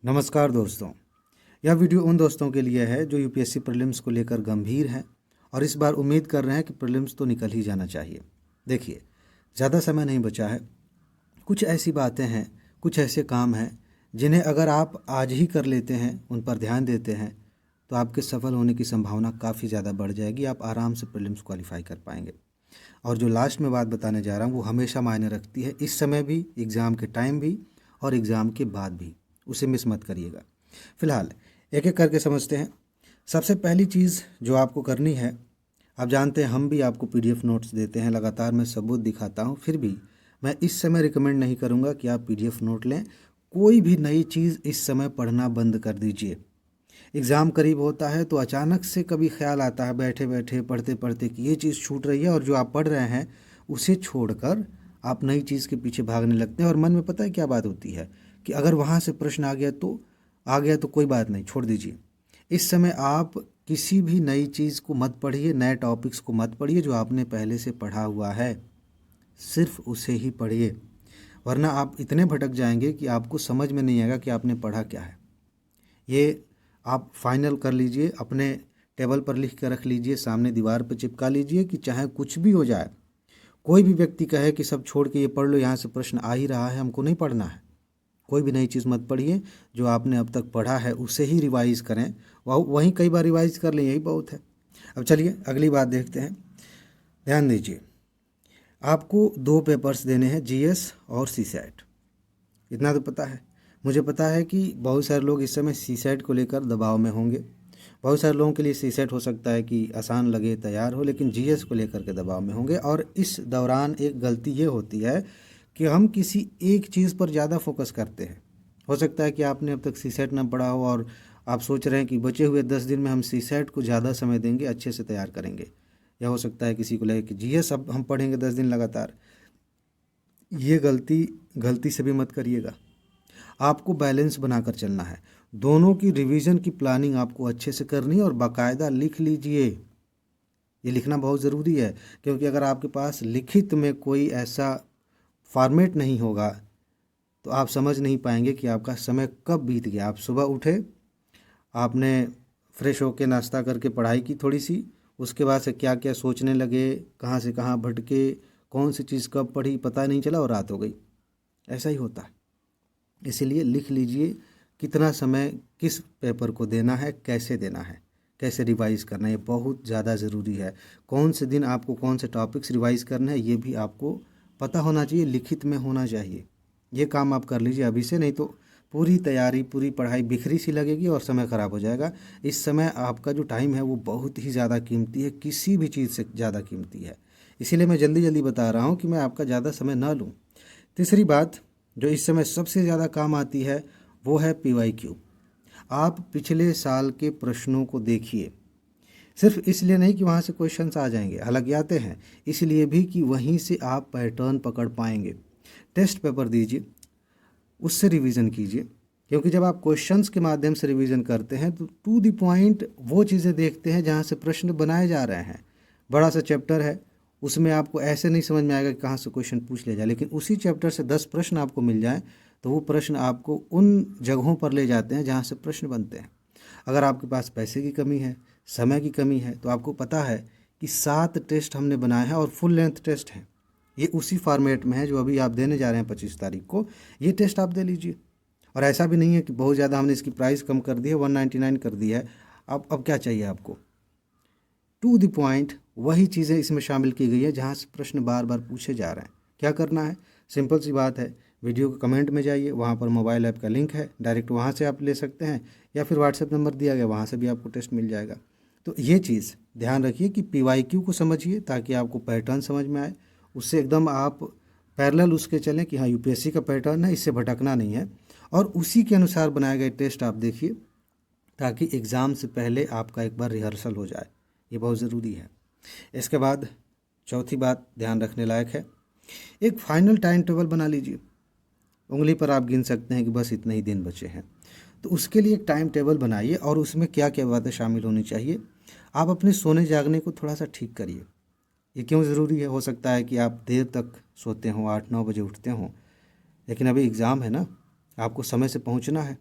नमस्कार दोस्तों। यह वीडियो उन दोस्तों के लिए है जो यूपीएससी प्रीलिम्स को लेकर गंभीर हैं और इस बार उम्मीद कर रहे हैं कि प्रीलिम्स तो निकल ही जाना चाहिए। देखिए, ज़्यादा समय नहीं बचा है। कुछ ऐसी बातें हैं, कुछ ऐसे काम हैं जिन्हें अगर आप आज ही कर लेते हैं, उन पर ध्यान देते हैं तो आपके सफल होने की संभावना काफ़ी ज़्यादा बढ़ जाएगी। आप आराम से प्रीलिम्स क्वालिफाई कर पाएंगे। और जो लास्ट में बात बताने जा रहा हूँ वो हमेशा मायने रखती है, इस समय भी, एग्ज़ाम के टाइम भी और एग्ज़ाम के बाद भी। उसे मिस मत करिएगा। फ़िलहाल एक एक करके समझते हैं। सबसे पहली चीज़ जो आपको करनी है, आप जानते हैं हम भी आपको पीडीएफ नोट्स देते हैं, लगातार मैं सबूत दिखाता हूँ, फिर भी मैं इस समय रिकमेंड नहीं करूँगा कि आप पीडीएफ नोट लें। कोई भी नई चीज़ इस समय पढ़ना बंद कर दीजिए। एग्ज़ाम करीब होता है तो अचानक से कभी ख्याल आता है बैठे बैठे पढ़ते पढ़ते कि ये चीज़ छूट रही है, और जो आप पढ़ रहे हैं उसे छोड़कर आप नई चीज़ के पीछे भागने लगते हैं। और मन में पता है क्या बात होती है कि अगर वहाँ से प्रश्न आ गया तो कोई बात नहीं, छोड़ दीजिए। इस समय आप किसी भी नई चीज़ को मत पढ़िए, नए टॉपिक्स को मत पढ़िए। जो आपने पहले से पढ़ा हुआ है सिर्फ उसे ही पढ़िए, वरना आप इतने भटक जाएंगे कि आपको समझ में नहीं आएगा कि आपने पढ़ा क्या है। ये आप फाइनल कर लीजिए, अपने टेबल पर लिख कर रख लीजिए, सामने दीवार पर चिपका लीजिए कि चाहे कुछ भी हो जाए, कोई भी व्यक्ति कहे कि सब छोड़ के ये पढ़ लो, यहाँ से प्रश्न आ ही रहा है, हमको नहीं पढ़ना है। कोई भी नई चीज़ मत पढ़िए, जो आपने अब तक पढ़ा है उसे ही रिवाइज करें। वहीं कई बार रिवाइज कर लें, यही बहुत है। अब चलिए अगली बात देखते हैं। ध्यान दीजिए, आपको 2 पेपर्स देने हैं, जीएस और सीसैट। इतना तो पता है। मुझे पता है कि बहुत सारे लोग इस समय सीसैट को लेकर दबाव में होंगे। बहुत सारे लोगों के लिए सीसैट हो सकता है कि आसान लगे, तैयार हो, लेकिन जीएस को लेकर के दबाव में होंगे। और इस दौरान एक गलती ये होती है कि हम किसी एक चीज़ पर ज़्यादा फोकस करते हैं। हो सकता है कि आपने अब तक सीसैट ना पढ़ा हो और आप सोच रहे हैं कि बचे हुए 10 दिन में हम सीसैट को ज़्यादा समय देंगे, अच्छे से तैयार करेंगे। या हो सकता है किसी को लगे कि जीएस अब हम पढ़ेंगे 10 दिन लगातार। ये गलती से भी मत करिएगा। आपको बैलेंस बनाकर चलना है। दोनों की रिवीजन की प्लानिंग आपको अच्छे से करनी है और बाकायदा लिख लीजिए। ये लिखना बहुत ज़रूरी है, क्योंकि अगर आपके पास लिखित में कोई ऐसा फॉर्मेट नहीं होगा तो आप समझ नहीं पाएंगे कि आपका समय कब बीत गया। आप सुबह उठे, आपने फ्रेश होके नाश्ता करके पढ़ाई की थोड़ी सी, उसके बाद से क्या क्या सोचने लगे, कहाँ से कहाँ भटके, कौन सी चीज़ कब पढ़ी पता नहीं चला और रात हो गई। ऐसा ही होता है। इसीलिए लिख लीजिए कितना समय किस पेपर को देना है, कैसे देना है, कैसे रिवाइज़ करना है। ये बहुत ज़्यादा ज़रूरी है। कौन से दिन आपको कौन से टॉपिक्स रिवाइज़ करने हैं ये भी आपको पता होना चाहिए, लिखित में होना चाहिए। ये काम आप कर लीजिए अभी से, नहीं तो पूरी तैयारी, पूरी पढ़ाई बिखरी सी लगेगी और समय ख़राब हो जाएगा। इस समय आपका जो टाइम है वो बहुत ही ज़्यादा कीमती है, किसी भी चीज़ से ज़्यादा कीमती है। इसीलिए मैं जल्दी जल्दी बता रहा हूँ कि मैं आपका ज़्यादा समय ना लूँ। तीसरी बात जो इस समय सबसे ज़्यादा काम आती है वो है पीवाईक्यू। आप पिछले साल के प्रश्नों को देखिए, सिर्फ इसलिए नहीं कि वहाँ से क्वेश्चंस आ जाएंगे, हालांकि आते हैं, इसलिए भी कि वहीं से आप पैटर्न पकड़ पाएंगे। टेस्ट पेपर दीजिए, उससे रिवीजन कीजिए, क्योंकि जब आप क्वेश्चंस के माध्यम से रिवीजन करते हैं तो टू द पॉइंट वो चीज़ें देखते हैं जहाँ से प्रश्न बनाए जा रहे हैं। बड़ा सा चैप्टर है, उसमें आपको ऐसे नहीं समझ में आएगा कि कहाँ से क्वेश्चन पूछ लिया जाए, लेकिन उसी चैप्टर से 10 प्रश्न आपको मिल जाए तो वो प्रश्न आपको उन जगहों पर ले जाते हैं जहाँ से प्रश्न बनते हैं। अगर आपके पास पैसे की कमी है, समय की कमी है, तो आपको पता है कि 7 टेस्ट हमने बनाए हैं और फुल लेंथ टेस्ट हैं। ये उसी फॉर्मेट में है जो अभी आप देने जा रहे हैं 25 तारीख को। ये टेस्ट आप दे लीजिए। और ऐसा भी नहीं है कि बहुत ज़्यादा हमने इसकी प्राइस कम कर दी है, 199 कर दी है। अब क्या चाहिए आपको? टू द पॉइंट वही चीज़ें इसमें शामिल की गई है जहाँ से प्रश्न बार बार पूछे जा रहे हैं। क्या करना है? सिंपल सी बात है, वीडियो के कमेंट में जाइए, वहाँ पर मोबाइल ऐप का लिंक है, डायरेक्ट वहाँ से आप ले सकते हैं, या फिर व्हाट्सएप नंबर दिया गया, वहाँ से भी आपको टेस्ट मिल जाएगा। तो ये चीज़ ध्यान रखिए कि पीवाईक्यू को समझिए ताकि आपको पैटर्न समझ में आए, उससे एकदम आप पैरेलल उसके चलें कि हाँ यूपीएससी का पैटर्न है, इससे भटकना नहीं है, और उसी के अनुसार बनाए गए टेस्ट आप देखिए ताकि एग्ज़ाम से पहले आपका एक बार रिहर्सल हो जाए। ये बहुत ज़रूरी है। इसके बाद चौथी बात ध्यान रखने लायक है, एक फाइनल टाइम टेबल बना लीजिए। उंगली पर आप गिन सकते हैं कि बस इतने ही दिन बचे हैं, तो उसके लिए एक टाइम टेबल बनाइए और उसमें क्या क्या बातें शामिल होनी चाहिए। आप अपने सोने जागने को थोड़ा सा ठीक करिए। ये क्यों ज़रूरी है? हो सकता है कि आप देर तक सोते हों, 8-9 बजे उठते हों, लेकिन अभी एग्ज़ाम है ना, आपको समय से पहुंचना है।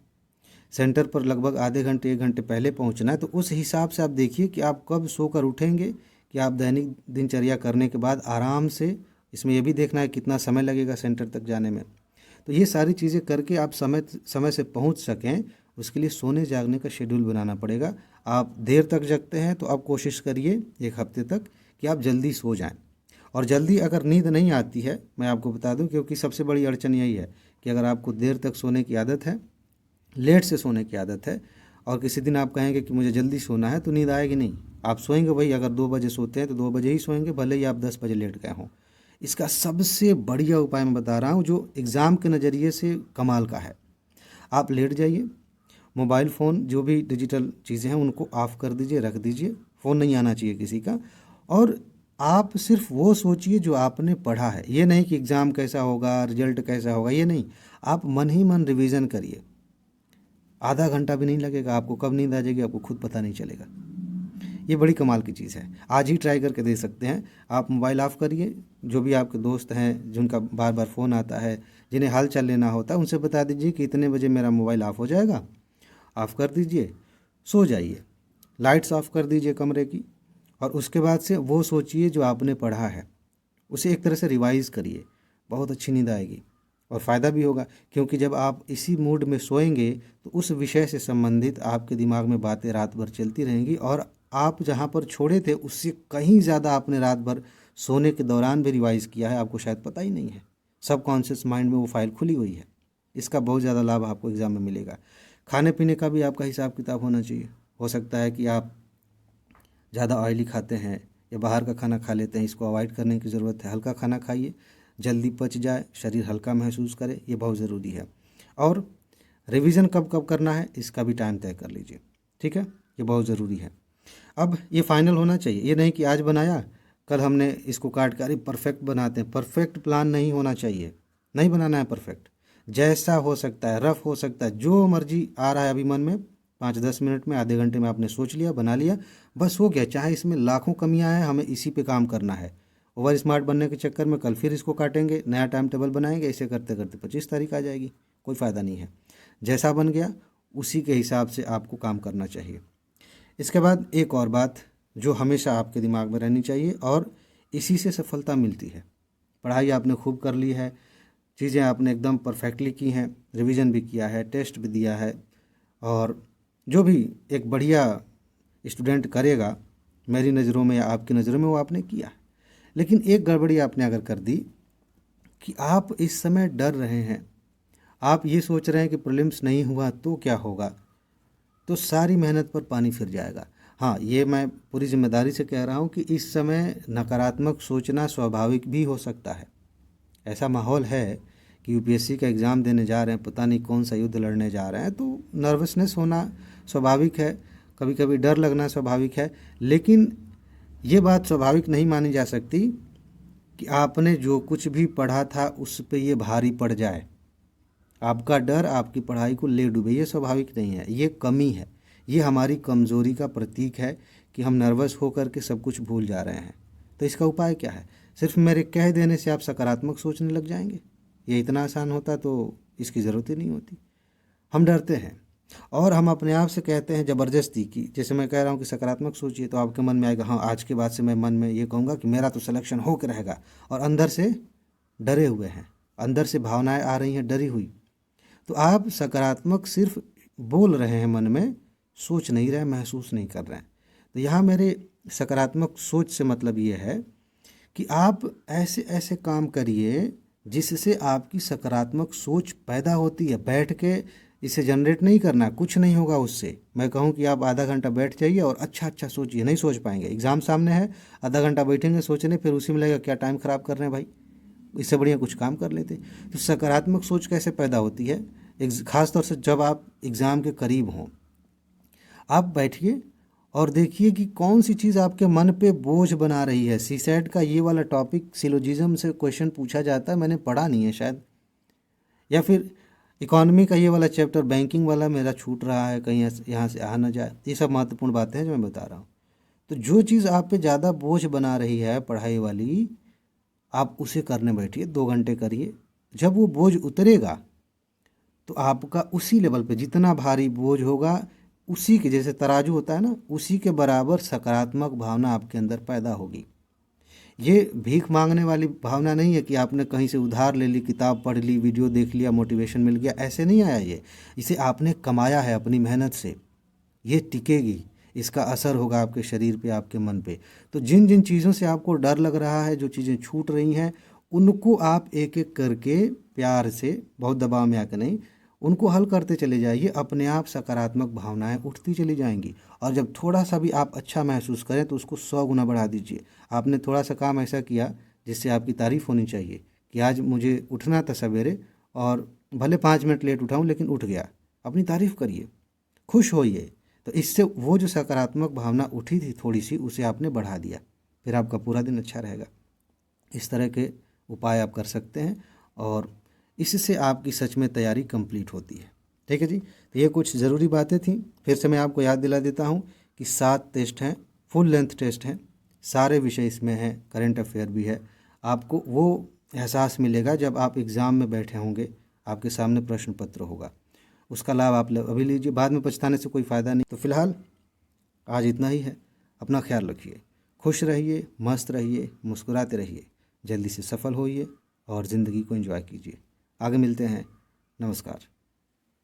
सेंटर पर लगभग आधे घंटे 1 घंटे पहले पहुंचना है, तो उस हिसाब से आप देखिए कि आप कब सोकर उठेंगे, कि आप दैनिक दिनचर्या करने के बाद आराम से, इसमें यह भी देखना है कितना समय लगेगा सेंटर तक जाने में। तो ये सारी चीज़ें करके आप समय समय से पहुंच सकें, उसके लिए सोने जागने का शेड्यूल बनाना पड़ेगा। आप देर तक जगते हैं तो आप कोशिश करिए 1 हफ्ते तक कि आप जल्दी सो जाएं। और जल्दी अगर नींद नहीं आती है, मैं आपको बता दूं, क्योंकि सबसे बड़ी अड़चन यही है कि अगर आपको देर तक सोने की आदत है, लेट से सोने की आदत है, और किसी दिन आप कहेंगे कि मुझे जल्दी सोना है, तो नींद आएगी नहीं। आप सोएंगे वही, अगर 2 बजे सोते हैं तो 2 बजे ही सोएंगे, भले ही आप 10 बजे लेट गए हों। इसका सबसे बढ़िया उपाय मैं बता रहा हूँ, जो एग्ज़ाम के नज़रिए से कमाल का है। आप लेट जाइए, मोबाइल फ़ोन जो भी डिजिटल चीज़ें हैं उनको ऑफ़ कर दीजिए, रख दीजिए, फ़ोन नहीं आना चाहिए किसी का। और आप सिर्फ वो सोचिए जो आपने पढ़ा है। ये नहीं कि एग्ज़ाम कैसा होगा, रिजल्ट कैसा होगा, ये नहीं। आप मन ही मन रिवीजन करिए। आधा घंटा भी नहीं लगेगा, आपको कब नींद आ जाएगी आपको खुद पता नहीं चलेगा। ये बड़ी कमाल की चीज़ है, आज ही ट्राई करके देख सकते हैं। आप मोबाइल ऑफ़ करिए, जो भी आपके दोस्त हैं जिनका बार बार फ़ोन आता है, जिन्हें हाल चाल लेना होता है, उनसे बता दीजिए कि इतने बजे मेरा मोबाइल ऑफ़ हो जाएगा, ऑफ़ कर दीजिए, सो जाइए। लाइट्स ऑफ़ कर दीजिए कमरे की, और उसके बाद से वो सोचिए जो आपने पढ़ा है, उसे एक तरह से रिवाइज़ करिए, बहुत अच्छी नींद आएगी और फ़ायदा भी होगा। क्योंकि जब आप इसी मूड में सोएंगे तो उस विषय से संबंधित आपके दिमाग में बातें रात भर चलती रहेंगी, और आप जहाँ पर छोड़े थे उससे कहीं ज़्यादा आपने रात भर सोने के दौरान भी रिवाइज़ किया है, आपको शायद पता ही नहीं है। सबकॉन्शियस माइंड में वो फाइल खुली हुई है। इसका बहुत ज़्यादा लाभ आपको एग्ज़ाम में मिलेगा। खाने पीने का भी आपका हिसाब किताब होना चाहिए। हो सकता है कि आप ज़्यादा ऑयली खाते हैं या बाहर का खाना खा लेते हैं, इसको अवॉइड करने की ज़रूरत है। हल्का खाना खाइए, जल्दी पच जाए, शरीर हल्का महसूस करे, ये बहुत ज़रूरी है। और रिवीजन कब कब करना है इसका भी टाइम तय कर लीजिए, ठीक है, ये बहुत ज़रूरी है। अब ये फाइनल होना चाहिए, ये नहीं कि आज बनाया कल हमने इसको काट कर, अरे परफेक्ट बनाते हैं। परफेक्ट प्लान नहीं होना चाहिए, नहीं बनाना है परफेक्ट। जैसा हो सकता है, रफ हो सकता है, जो मर्जी आ रहा है अभी मन में, 5-10 मिनट में, आधे घंटे में आपने सोच लिया, बना लिया, बस हो गया। चाहे इसमें लाखों कमियां हैं, हमें इसी पे काम करना है। ओवर स्मार्ट बनने के चक्कर में कल फिर इसको काटेंगे, नया टाइम टेबल बनाएंगे, इसे करते करते 25 तारीख आ जाएगी, कोई फ़ायदा नहीं है। जैसा बन गया उसी के हिसाब से आपको काम करना चाहिए। इसके बाद एक और बात जो हमेशा आपके दिमाग में रहनी चाहिए, और इसी से सफलता मिलती है। पढ़ाई आपने खूब कर ली है, चीज़ें आपने एकदम परफेक्टली की हैं, रिवीजन भी किया है, टेस्ट भी दिया है, और जो भी एक बढ़िया स्टूडेंट करेगा मेरी नज़रों में या आपकी नज़रों में, वो आपने किया है। लेकिन एक गड़बड़ी आपने अगर कर दी कि आप इस समय डर रहे हैं, आप ये सोच रहे हैं कि प्रीलिम्स नहीं हुआ तो क्या होगा, तो सारी मेहनत पर पानी फिर जाएगा। हाँ, ये मैं पूरी जिम्मेदारी से कह रहा हूँ कि इस समय नकारात्मक सोचना स्वाभाविक भी हो सकता है। ऐसा माहौल है कि यूपीएससी का एग्ज़ाम देने जा रहे हैं, पता नहीं कौन सा युद्ध लड़ने जा रहे हैं, तो नर्वसनेस होना स्वाभाविक है, कभी कभी डर लगना स्वाभाविक है। लेकिन ये बात स्वाभाविक नहीं मानी जा सकती कि आपने जो कुछ भी पढ़ा था उस पे ये भारी पड़ जाए। आपका डर आपकी पढ़ाई को ले डूबे, ये स्वाभाविक नहीं है, ये कमी है, ये हमारी कमज़ोरी का प्रतीक है कि हम नर्वस होकर के सब कुछ भूल जा रहे हैं। तो इसका उपाय क्या है? सिर्फ मेरे कह देने से आप सकारात्मक सोचने लग जाएंगे? ये इतना आसान होता तो इसकी ज़रूरत ही नहीं होती। हम डरते हैं और हम अपने आप से कहते हैं ज़बरदस्ती की, जैसे मैं कह रहा हूँ कि सकारात्मक सोचिए, तो आपके मन में आएगा हाँ आज के बाद से मैं मन में ये कहूँगा कि मेरा तो सिलेक्शन हो के रहेगा, और अंदर से डरे हुए हैं, अंदर से भावनाएं आ रही हैं डरी हुई। तो आप सकारात्मक सिर्फ बोल रहे हैं, मन में सोच नहीं रहे, महसूस नहीं कर रहे हैं। तो यहाँ मेरे सकारात्मक सोच से मतलब ये है कि आप ऐसे ऐसे काम करिए जिससे आपकी सकारात्मक सोच पैदा होती है। बैठ के इसे जनरेट नहीं करना, कुछ नहीं होगा उससे। मैं कहूँ कि आप आधा घंटा बैठ जाइए और अच्छा अच्छा सोचिए, नहीं सोच पाएंगे। एग्ज़ाम सामने है, आधा घंटा बैठेंगे सोचने, फिर उसी में लगेगा क्या टाइम ख़राब कर रहे हैं भाई, इससे बढ़िया कुछ काम कर लेते। तो सकारात्मक सोच कैसे पैदा होती है? ख़ास तौर से जब आप एग्ज़ाम के करीब हों, आप बैठिए और देखिए कि कौन सी चीज़ आपके मन पे बोझ बना रही है। सीसैट का ये वाला टॉपिक सिलोजिज्म से क्वेश्चन पूछा जाता है, मैंने पढ़ा नहीं है शायद, या फिर इकोनॉमी का ये वाला चैप्टर बैंकिंग वाला मेरा छूट रहा है, कहीं यहाँ से आ ना जाए। ये सब महत्वपूर्ण बातें हैं जो मैं बता रहा हूँ। तो जो चीज़ आप पे ज़्यादा बोझ बना रही है पढ़ाई वाली, आप उसे करने बैठिए, 2 घंटे करिए। जब वो बोझ उतरेगा तो आपका उसी लेवल पे जितना भारी बोझ होगा, उसी के जैसे तराजू होता है ना, उसी के बराबर सकारात्मक भावना आपके अंदर पैदा होगी। ये भीख मांगने वाली भावना नहीं है कि आपने कहीं से उधार ले ली, किताब पढ़ ली, वीडियो देख लिया, मोटिवेशन मिल गया, ऐसे नहीं आया ये। इसे आपने कमाया है अपनी मेहनत से, ये टिकेगी, इसका असर होगा आपके शरीर पे, आपके मन पे। तो जिन जिन चीज़ों से आपको डर लग रहा है, जो चीज़ें छूट रही हैं, उनको आप एक एक करके प्यार से, बहुत दबाव में आकर नहीं, उनको हल करते चले जाइए। अपने आप सकारात्मक भावनाएं उठती चली जाएंगी। और जब थोड़ा सा भी आप अच्छा महसूस करें तो उसको 100 गुना बढ़ा दीजिए। आपने थोड़ा सा काम ऐसा किया जिससे आपकी तारीफ़ होनी चाहिए कि आज मुझे उठना था सवेरे और भले 5 मिनट लेट उठाऊं लेकिन उठ गया, अपनी तारीफ़ करिए, खुश होइए। तो इससे वो जो सकारात्मक भावना उठी थी थोड़ी सी, उसे आपने बढ़ा दिया, फिर आपका पूरा दिन अच्छा रहेगा। इस तरह के उपाय आप कर सकते हैं और इससे आपकी सच में तैयारी कंप्लीट होती है। ठीक है जी, तो ये कुछ ज़रूरी बातें थी। फिर से मैं आपको याद दिला देता हूँ कि 7 टेस्ट हैं, फुल लेंथ टेस्ट हैं, सारे विषय इसमें हैं, करंट अफेयर भी है। आपको वो एहसास मिलेगा जब आप एग्ज़ाम में बैठे होंगे, आपके सामने प्रश्न पत्र होगा, उसका लाभ आप अभी लीजिए, बाद में पछताने से कोई फ़ायदा नहीं। तो फिलहाल आज इतना ही है। अपना ख्याल रखिए, खुश रहिए, मस्त रहिए, मुस्कुराते रहिए, जल्दी से सफल होइए और ज़िंदगी को एंजॉय कीजिए। आगे मिलते हैं। नमस्कार।